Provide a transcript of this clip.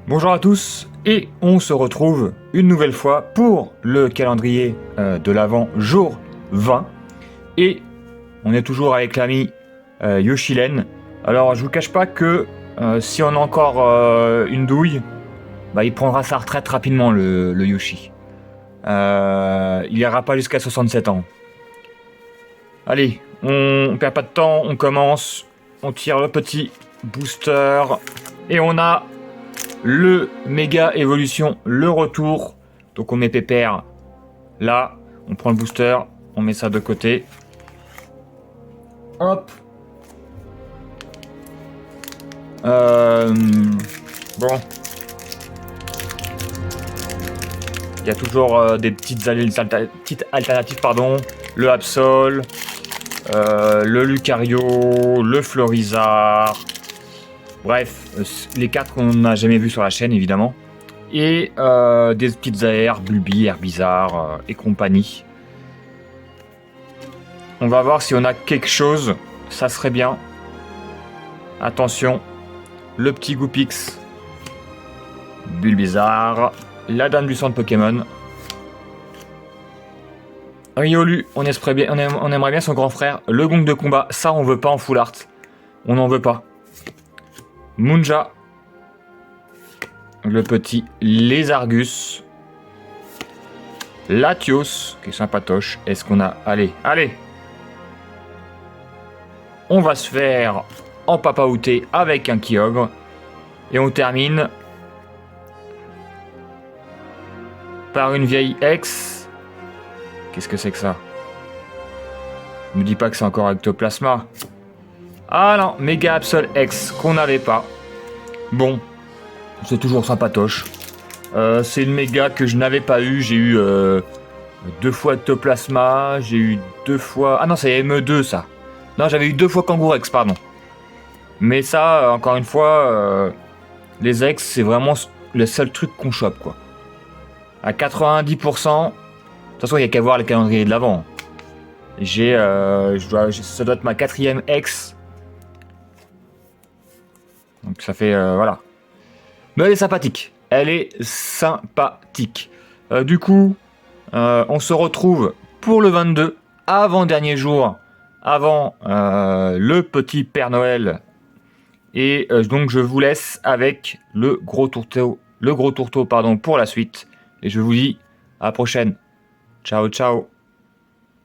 Bonjour à tous et on se retrouve une nouvelle fois pour le calendrier de l'Avent jour 20 et on est toujours avec l'ami Yoshilen. Alors je vous cache pas que si on a encore une douille, il prendra sa retraite rapidement le Yoshi. Il ira pas jusqu'à 67 ans. Allez, on perd pas de temps, on commence, on tire le petit booster et on a le méga évolution, le retour. Donc on met Pépère là, on prend le booster, on met ça de côté. Hop. Bon. Il y a toujours des petites alternatives, pardon. Le Absol, le Lucario, le Florizard. Bref, les cartes qu'on n'a jamais vues sur la chaîne, évidemment. Et des petites AR, Bulby, Herbizarre et compagnie. On va voir si on a quelque chose. Ça serait bien. Attention. Le petit Goopix. Bulbizarre. La dame du centre Pokémon. Riolu, on aimerait bien son grand frère. Le gong de combat, ça on veut pas en full art. On n'en veut pas. Munja. Le petit Lézargus. Latios, qui est sympatoche. Est-ce qu'on a... Allez. On va se faire en papaouté avec un Kyogre. Et on termine par une vieille ex. Qu'est-ce que c'est que ça? Ne me dis pas que c'est encore Ectoplasma. Ah non, Méga Absol X qu'on n'avait pas. Bon, c'est toujours sympatoche. C'est une méga que je n'avais pas eu. J'ai eu 2 fois Ectoplasma. J'ai eu 2 fois... Ah non, c'est ME2 ça. Non, j'avais eu 2 fois Kangourex, pardon. Mais ça, encore une fois, les ex, c'est vraiment le seul truc qu'on chope, quoi. À 90%, de toute façon, il n'y a qu'à voir le calendrier de l'avant. Ça doit être ma 4e ex. Donc ça fait, voilà. Mais elle est sympathique. Du coup, on se retrouve pour le 22, avant-dernier jour, avant le petit Père Noël. Et donc je vous laisse avec le gros tourteau pour la suite. Et je vous dis à la prochaine. Ciao, ciao.